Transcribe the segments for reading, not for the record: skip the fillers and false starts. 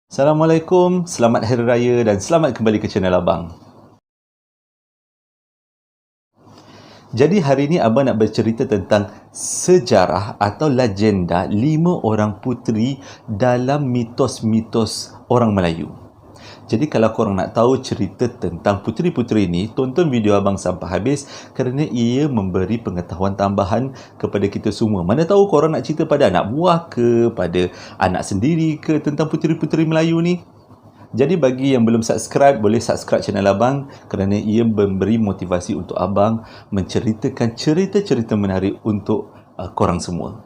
Assalamualaikum, selamat Hari Raya dan selamat kembali ke channel Abang. Jadi hari ini Abang nak bercerita tentang sejarah atau legenda 5 orang puteri dalam mitos-mitos orang Melayu. Jadi kalau korang nak tahu cerita tentang puteri-puteri ini, tonton video Abang sampai habis kerana ia memberi pengetahuan tambahan kepada kita semua. Mana tahu korang nak cerita pada anak buah ke, pada anak sendiri ke tentang puteri-puteri Melayu ni. Jadi bagi yang belum subscribe, boleh subscribe channel Abang kerana ia memberi motivasi untuk Abang menceritakan cerita-cerita menarik untuk korang semua.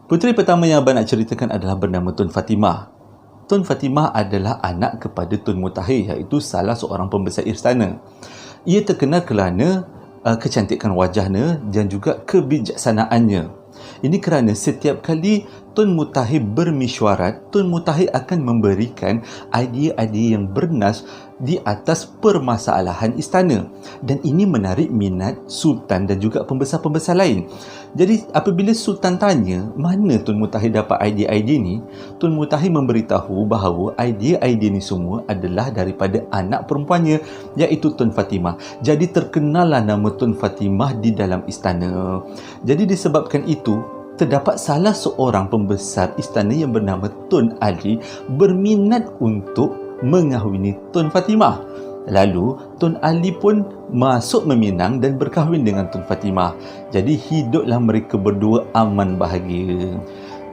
Puteri pertama yang Abang nak ceritakan adalah bernama Tun Fatimah. Tun Fatimah adalah anak kepada Tun Mutahir, iaitu salah seorang pembesar istana. Ia terkenal kerana kecantikan wajahnya dan juga kebijaksanaannya. Ini kerana setiap kali Tun Mutahir bermesyuarat, Tun Mutahir akan memberikan idea-idea yang bernas di atas permasalahan istana. Dan ini menarik minat Sultan dan juga pembesar-pembesar lain. Jadi apabila Sultan tanya mana Tun Mutahir dapat idea-idea ni, Tun Mutahir memberitahu bahawa idea-idea ni semua adalah daripada anak perempuannya, iaitu Tun Fatimah. Jadi terkenallah nama Tun Fatimah di dalam istana. Jadi disebabkan itu, terdapat salah seorang pembesar istana yang bernama Tun Ali berminat untuk mengahwini Tun Fatimah. Lalu Tun Ali pun masuk meminang dan berkahwin dengan Tun Fatimah. Jadi hiduplah mereka berdua aman bahagia.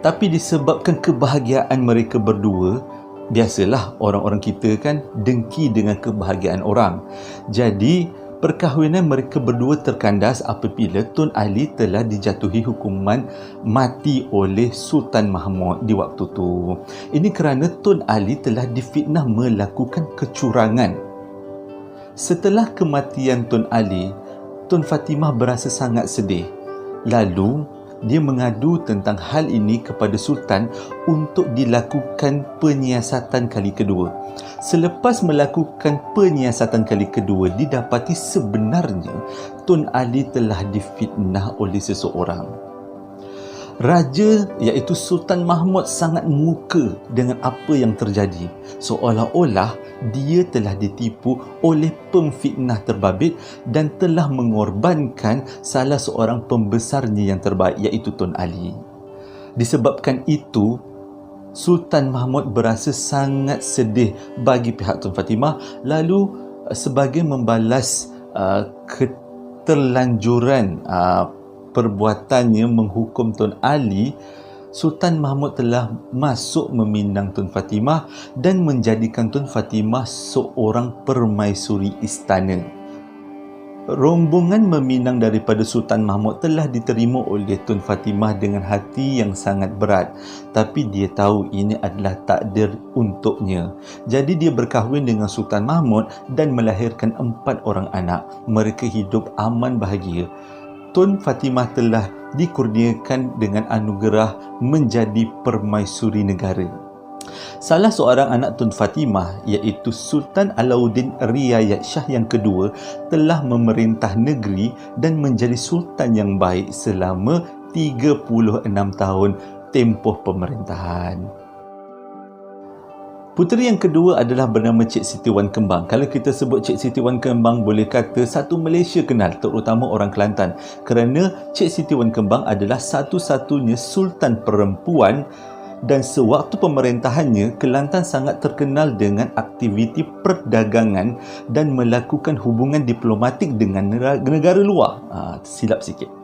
Tapi disebabkan kebahagiaan mereka berdua, biasalah orang-orang kita kan dengki dengan kebahagiaan orang. Jadi perkahwinan mereka berdua terkandas apabila Tun Ali telah dijatuhi hukuman mati oleh Sultan Mahmud di waktu itu. Ini kerana Tun Ali telah difitnah melakukan kecurangan. Setelah kematian Tun Ali, Tun Fatimah berasa sangat sedih. Lalu dia mengadu tentang hal ini kepada Sultan untuk dilakukan penyiasatan kali kedua. Selepas melakukan penyiasatan kali kedua, didapati sebenarnya Tun Ali telah difitnah oleh seseorang. Raja iaitu Sultan Mahmud sangat muka dengan apa yang terjadi. Seolah-olah dia telah ditipu oleh pemfitnah terbabit dan telah mengorbankan salah seorang pembesarnya yang terbaik, iaitu Tun Ali. Disebabkan itu, Sultan Mahmud berasa sangat sedih bagi pihak Tun Fatimah. Lalu sebagai membalas keterlanjuran perbuatannya menghukum Tun Ali, Sultan Mahmud telah masuk meminang Tun Fatimah dan menjadikan Tun Fatimah seorang permaisuri istana. Rombongan meminang daripada Sultan Mahmud telah diterima oleh Tun Fatimah dengan hati yang sangat berat. Tapi dia tahu ini adalah takdir untuknya. Jadi dia berkahwin dengan Sultan Mahmud dan melahirkan 4 orang anak. Mereka hidup aman bahagia. Tun Fatimah telah dikurniakan dengan anugerah menjadi permaisuri negara. Salah seorang anak Tun Fatimah iaitu Sultan Alauddin Riayat Shah yang kedua telah memerintah negeri dan menjadi sultan yang baik selama 36 tahun tempoh pemerintahan. Puteri yang kedua adalah bernama Cik Siti Wan Kembang. Kalau kita sebut Cik Siti Wan Kembang, boleh kata satu Malaysia kenal, terutama orang Kelantan. Kerana Cik Siti Wan Kembang adalah satu-satunya sultan perempuan dan sewaktu pemerintahannya, Kelantan sangat terkenal dengan aktiviti perdagangan dan melakukan hubungan diplomatik dengan negara luar. Silap sikit.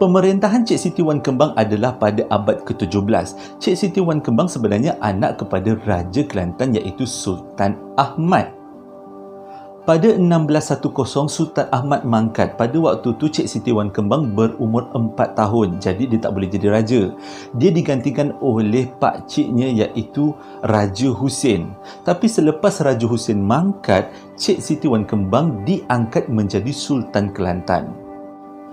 Pemerintahan Cik Siti Wan Kembang adalah pada abad ke-17. Cik Siti Wan Kembang sebenarnya anak kepada Raja Kelantan iaitu Sultan Ahmad. Pada 1610, Sultan Ahmad mangkat. Pada waktu itu, Cik Siti Wan Kembang berumur 4 tahun. Jadi, dia tak boleh jadi raja. Dia digantikan oleh pakciknya iaitu Raja Hussein. Tapi selepas Raja Hussein mangkat, Cik Siti Wan Kembang diangkat menjadi Sultan Kelantan.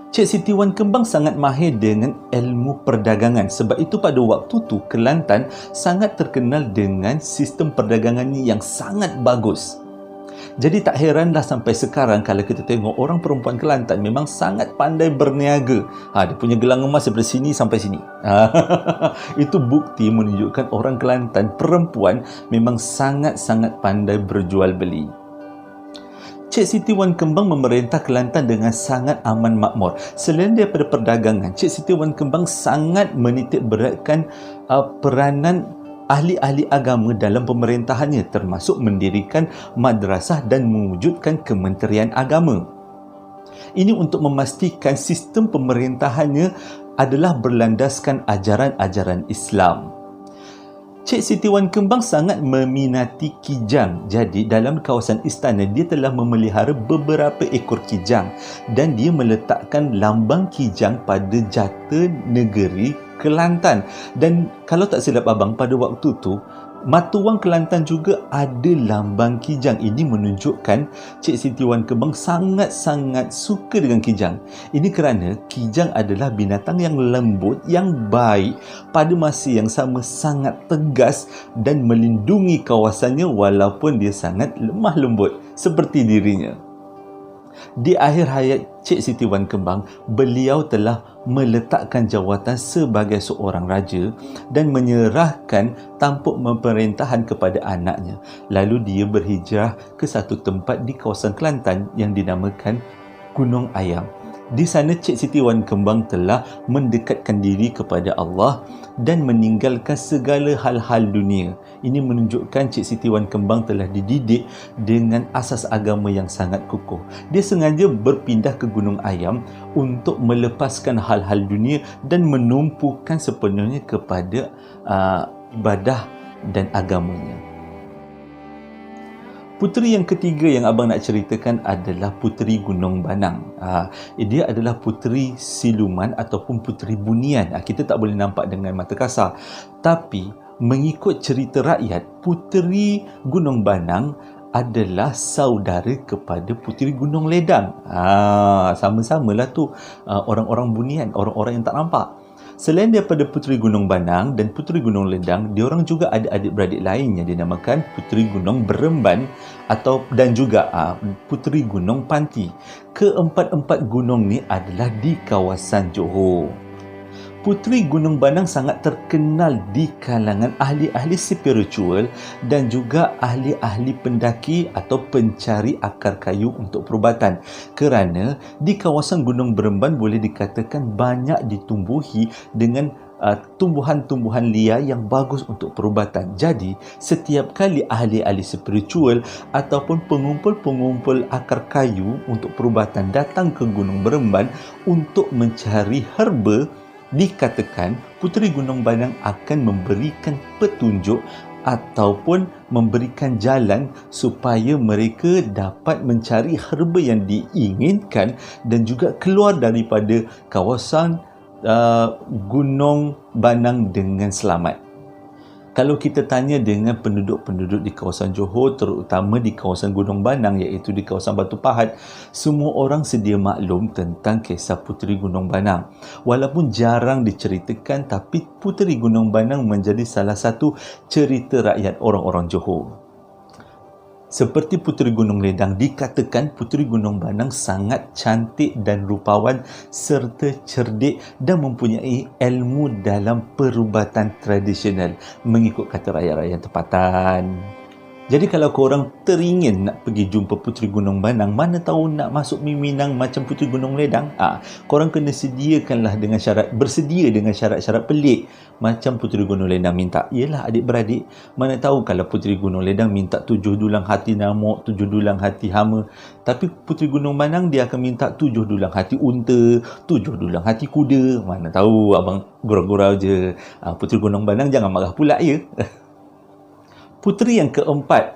Cik Siti Wan Kembang sangat mahir dengan ilmu perdagangan. Sebab itu pada waktu itu Kelantan sangat terkenal dengan sistem perdagangannya yang sangat bagus. Jadi tak heranlah sampai sekarang kalau kita tengok orang perempuan Kelantan memang sangat pandai berniaga. Dia punya gelang emas daripada sini sampai sini. Itu bukti menunjukkan orang Kelantan perempuan memang sangat-sangat pandai berjual beli. Cik Siti Wan Kembang memerintah Kelantan dengan sangat aman makmur. Selain daripada perdagangan, Cik Siti Wan Kembang sangat menitik beratkan peranan ahli-ahli agama dalam pemerintahannya, termasuk mendirikan madrasah dan mewujudkan kementerian agama. Ini untuk memastikan sistem pemerintahannya adalah berlandaskan ajaran-ajaran Islam. Cik Siti Wan Kembang sangat meminati kijang. Jadi dalam kawasan istana dia telah memelihara beberapa ekor kijang dan dia meletakkan lambang kijang pada jata negeri Kelantan. Dan kalau tak silap abang, pada waktu tu Mata Wang Kelantan juga ada lambang kijang. Ini menunjukkan Cik Siti Wan Kembang sangat-sangat suka dengan kijang. Ini kerana kijang adalah binatang yang lembut, yang baik, pada masa yang sama sangat tegas dan melindungi kawasannya walaupun dia sangat lemah lembut seperti dirinya. Di akhir hayat Cik Siti Wan Kembang, beliau telah meletakkan jawatan sebagai seorang raja dan menyerahkan tampuk pemerintahan kepada anaknya. Lalu dia berhijrah ke satu tempat di kawasan Kelantan yang dinamakan Gunung Ayam. Di sana Cik Siti Wan Kembang telah mendekatkan diri kepada Allah dan meninggalkan segala hal-hal dunia. Ini menunjukkan Cik Siti Wan Kembang telah dididik dengan asas agama yang sangat kukuh. Dia sengaja berpindah ke Gunung Ayam untuk melepaskan hal-hal dunia dan menumpukan sepenuhnya kepada ibadah dan agamanya. Puteri yang ketiga yang abang nak ceritakan adalah Puteri Gunung Banang. Dia adalah puteri siluman ataupun puteri bunian. Kita tak boleh nampak dengan mata kasar. Tapi mengikut cerita rakyat, Puteri Gunung Banang adalah saudara kepada Puteri Gunung Ledang. Sama-samalah tu orang-orang bunian, orang-orang yang tak nampak. Selain daripada Puteri Gunung Banang dan Puteri Gunung Ledang, diorang juga ada adik-beradik lain yang dinamakan Puteri Gunung Beremban dan juga Puteri Gunung Panti. Keempat-empat gunung ni adalah di kawasan Johor. Puteri Gunung Banang sangat terkenal di kalangan ahli-ahli spiritual dan juga ahli-ahli pendaki atau pencari akar kayu untuk perubatan. Kerana di kawasan Gunung Beremban boleh dikatakan banyak ditumbuhi dengan tumbuhan-tumbuhan liar yang bagus untuk perubatan. Jadi, setiap kali ahli-ahli spiritual ataupun pengumpul-pengumpul akar kayu untuk perubatan datang ke Gunung Beremban untuk mencari herba, dikatakan Puteri Gunung Banang akan memberikan petunjuk ataupun memberikan jalan supaya mereka dapat mencari herba yang diinginkan dan juga keluar daripada kawasan Gunung Banang dengan selamat. Kalau kita tanya dengan penduduk-penduduk di kawasan Johor, terutama di kawasan Gunung Banang iaitu di kawasan Batu Pahat, semua orang sedia maklum tentang kisah Puteri Gunung Banang. Walaupun jarang diceritakan, tapi Puteri Gunung Banang menjadi salah satu cerita rakyat orang-orang Johor. Seperti Puteri Gunung Ledang, dikatakan Puteri Gunung Banang sangat cantik dan rupawan serta cerdik dan mempunyai ilmu dalam perubatan tradisional mengikut kata rakyat-rakyat tempatan. Jadi kalau korang teringin nak pergi jumpa Puteri Gunung Banang, mana tahu nak masuk Minang macam Puteri Gunung Ledang, korang kena bersedia dengan syarat-syarat pelik macam Puteri Gunung Ledang minta. Yelah adik-beradik, mana tahu kalau Puteri Gunung Ledang minta 7 dulang hati namuk, 7 dulang hati hama, tapi Puteri Gunung Banang dia akan minta 7 dulang hati unta, 7 dulang hati kuda. Mana tahu, abang gurau-gurau je. Puteri Gunung Banang jangan marah pula ya. Puteri yang keempat,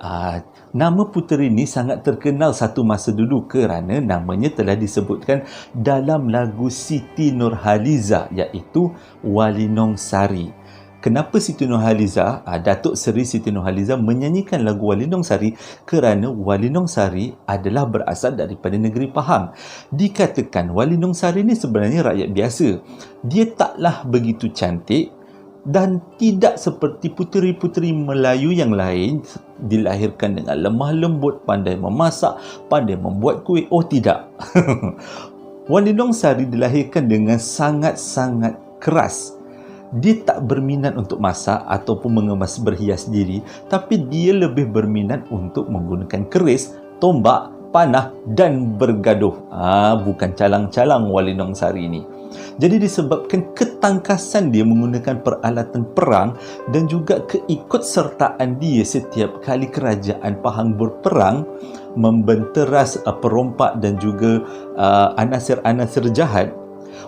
nama puteri ini sangat terkenal satu masa dulu kerana namanya telah disebutkan dalam lagu Siti Nurhaliza iaitu Walinong Sari. Kenapa Siti Nurhaliza, Datuk Seri Siti Nurhaliza menyanyikan lagu Walinong Sari? Kerana Walinong Sari adalah berasal daripada negeri Pahang. Dikatakan Walinong Sari ini sebenarnya rakyat biasa. Dia taklah begitu cantik, dan tidak seperti puteri-puteri Melayu yang lain dilahirkan dengan lemah lembut, pandai memasak, pandai membuat kuih. Oh tidak. Walinong Sari dilahirkan dengan sangat-sangat keras. Dia tak berminat untuk masak ataupun mengemas berhias diri, tapi dia lebih berminat untuk menggunakan keris, tombak, panah dan bergaduh. Bukan calang-calang Walinong Sari ini. Jadi disebabkan ketangkasan dia menggunakan peralatan perang dan juga keikutsertaan dia setiap kali kerajaan Pahang berperang, membenteras perompak dan juga anasir-anasir jahat,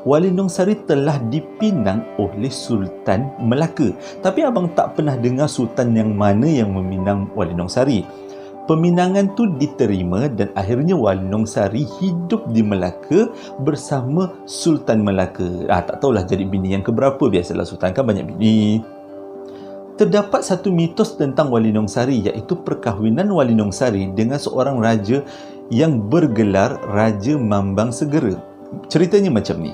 Walinong Sari telah dipinang oleh Sultan Melaka. Tapi abang tak pernah dengar sultan yang mana yang meminang Walinong Sari. Peminangan tu diterima dan akhirnya Walinong Sari hidup di Melaka bersama Sultan Melaka. Tak tahulah jadi bini yang keberapa, biasalah sultan kan banyak bini. Terdapat satu mitos tentang Walinong Sari, iaitu perkahwinan Walinong Sari dengan seorang raja yang bergelar Raja Mambang Segera. Ceritanya macam ni.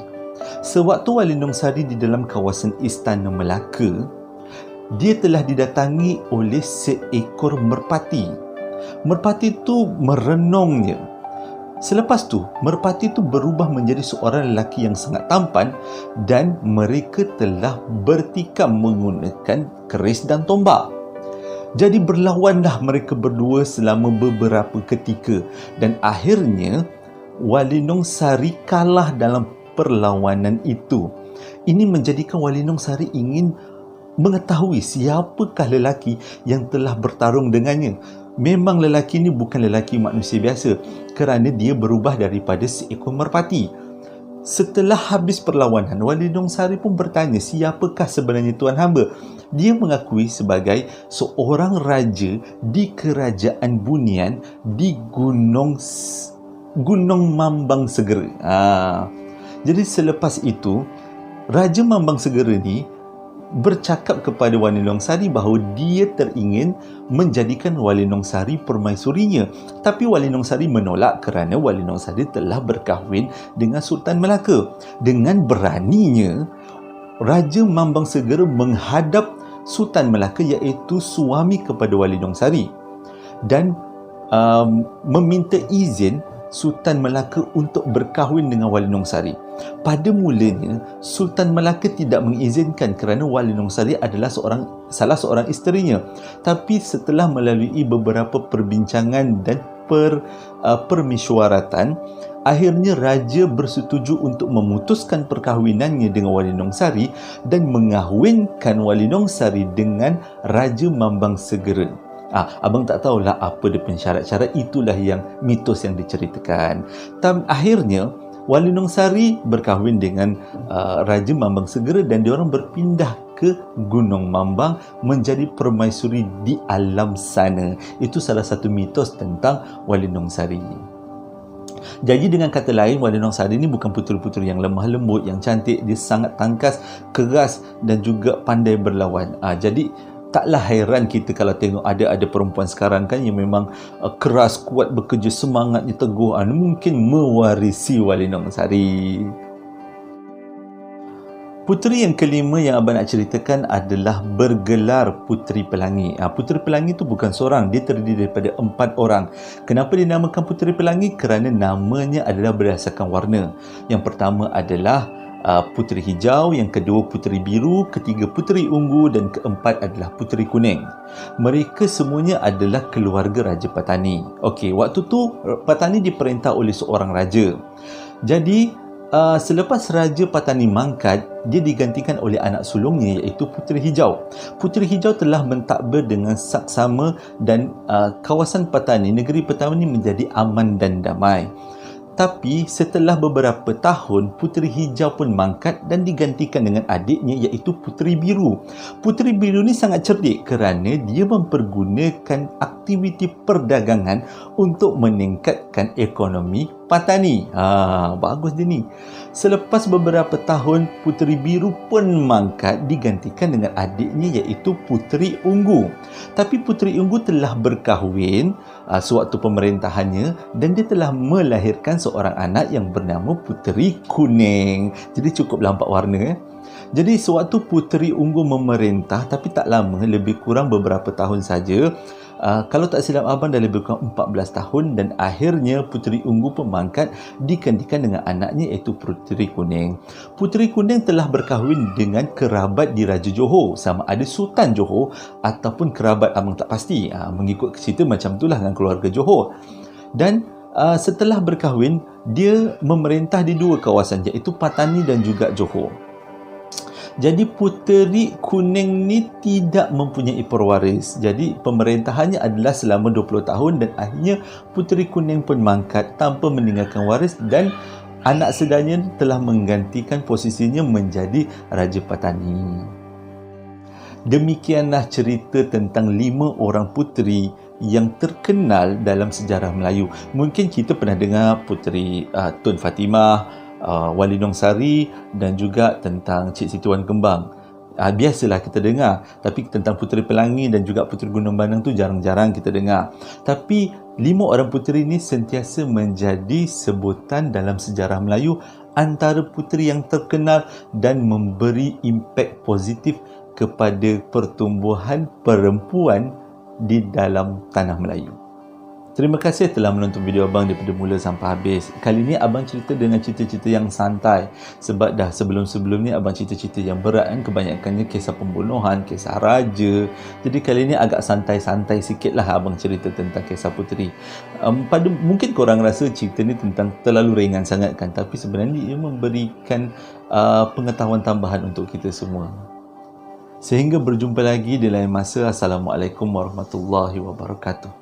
Sewaktu Walinong Sari di dalam kawasan Istana Melaka, dia telah didatangi oleh seekor merpati. Merpati itu merenungnya. Selepas tu, merpati itu berubah menjadi seorang lelaki yang sangat tampan dan mereka telah bertikam menggunakan keris dan tombak. Jadi berlawanlah mereka berdua selama beberapa ketika dan akhirnya Walinong Sari kalah dalam perlawanan itu. Ini menjadikan Walinong Sari ingin mengetahui siapakah lelaki yang telah bertarung dengannya. Memang lelaki ini bukan lelaki manusia biasa kerana dia berubah daripada seekor merpati. Setelah habis perlawanan, Walinong Sari pun bertanya siapakah sebenarnya tuan hamba. Dia mengakui sebagai seorang raja di kerajaan Bunian di Gunung Mambang Segera. Jadi selepas itu, Raja Mambang Segera ni bercakap kepada Walinong Sari bahawa dia teringin menjadikan Walinong Sari permaisurinya. Tapi Walinong Sari menolak kerana Walinong Sari telah berkahwin dengan Sultan Melaka. Dengan beraninya, Raja Mambang Segera menghadap Sultan Melaka iaitu suami kepada Walinong Sari dan meminta izin Sultan Melaka untuk berkahwin dengan Walinong Sari. Pada mulanya, Sultan Melaka tidak mengizinkan kerana Walinong Sari adalah salah seorang isterinya. Tapi setelah melalui beberapa perbincangan dan permesyuaratan, akhirnya raja bersetuju untuk memutuskan perkahwinannya dengan Walinong Sari dan mengahwinkan Walinong Sari dengan Raja Mambang Segera. Abang tak tahulah apa dia syarat-syarat, itulah yang mitos yang diceritakan. Akhirnya Walinong Sari berkahwin dengan Raja Mambang Segera dan diorang berpindah ke Gunung Mambang menjadi permaisuri di alam sana. Itu salah satu mitos tentang Walinong Sari. Jadi dengan kata lain, Walinong Sari ini bukan puteri-puteri yang lemah lembut, yang cantik. Dia sangat tangkas, keras dan juga pandai berlawan. Jadi taklah hairan kita kalau tengok ada perempuan sekarang kan yang memang keras, kuat, bekerja, semangatnya teguh. Mungkin mewarisi Walinong Sari. Puteri yang kelima yang abang nak ceritakan adalah bergelar Puteri Pelangi. Puteri Pelangi itu bukan seorang, dia terdiri daripada 4 orang. Kenapa dinamakan Puteri Pelangi? Kerana namanya adalah berdasarkan warna. Yang pertama adalah Puteri Hijau, yang kedua Puteri Biru, ketiga Puteri Ungu dan keempat adalah Puteri Kuning. Mereka semuanya adalah keluarga Raja Patani. Okey, waktu tu Patani diperintah oleh seorang raja. Jadi selepas Raja Patani mangkat, dia digantikan oleh anak sulungnya iaitu Puteri Hijau. Puteri Hijau telah mentadbir dengan saksama dan kawasan Patani, negeri Patani menjadi aman dan damai. Tapi setelah beberapa tahun, Puteri Hijau pun mangkat dan digantikan dengan adiknya iaitu Puteri Biru. Puteri Biru ni sangat cerdik kerana dia mempergunakan aktiviti perdagangan untuk meningkatkan ekonomi Patani. Bagus dia ni. Selepas beberapa tahun, Puteri Biru pun mangkat digantikan dengan adiknya iaitu Puteri Ungu. Tapi Puteri Ungu telah berkahwin sewaktu pemerintahannya dan dia telah melahirkan seorang anak yang bernama Puteri Kuning. Jadi cukuplah 4 warna. Jadi sewaktu Puteri Unggu memerintah, tapi tak lama, lebih kurang beberapa tahun saja, kalau tak silap abang dah lebih kurang 14 tahun, dan akhirnya Puteri Unggu pemangkat digantikan dengan anaknya iaitu Puteri Kuning. Puteri Kuning telah berkahwin dengan kerabat di Raja Johor, sama ada Sultan Johor ataupun kerabat abang tak pasti. Mengikut cerita macam itulah dengan keluarga Johor. Dan setelah berkahwin, dia memerintah di dua kawasan, iaitu Patani dan juga Johor. Jadi Puteri Kuning ni tidak mempunyai pewaris. Jadi pemerintahannya adalah selama 20 tahun dan akhirnya Puteri Kuning pun mangkat tanpa meninggalkan waris, dan anak sedarnya telah menggantikan posisinya menjadi Raja Patani. Demikianlah cerita tentang 5 orang puteri yang terkenal dalam sejarah Melayu. Mungkin kita pernah dengar Puteri Tun Fatimah, Wali Nong Sari, dan juga tentang Cik Siti Wan Kembang. Biasalah kita dengar, tapi tentang Puteri Pelangi dan juga Puteri Gunung Bandang tu jarang-jarang kita dengar. Tapi 5 orang puteri ini sentiasa menjadi sebutan dalam sejarah Melayu, antara puteri yang terkenal dan memberi impak positif kepada pertumbuhan perempuan di dalam tanah Melayu. Terima kasih telah menonton video abang daripada mula sampai habis. Kali ni abang cerita dengan cerita-cerita yang santai, sebab dah sebelum-sebelum ni abang cerita-cerita yang berat kan, kebanyakannya kisah pembunuhan, kisah raja. Jadi kali ni agak santai-santai sikit lah abang cerita tentang kisah puteri. Mungkin korang rasa cerita ni tentang terlalu ringan sangat kan, tapi sebenarnya ia memberikan pengetahuan tambahan untuk kita semua. Sehingga berjumpa lagi di lain masa. Assalamualaikum warahmatullahi wabarakatuh.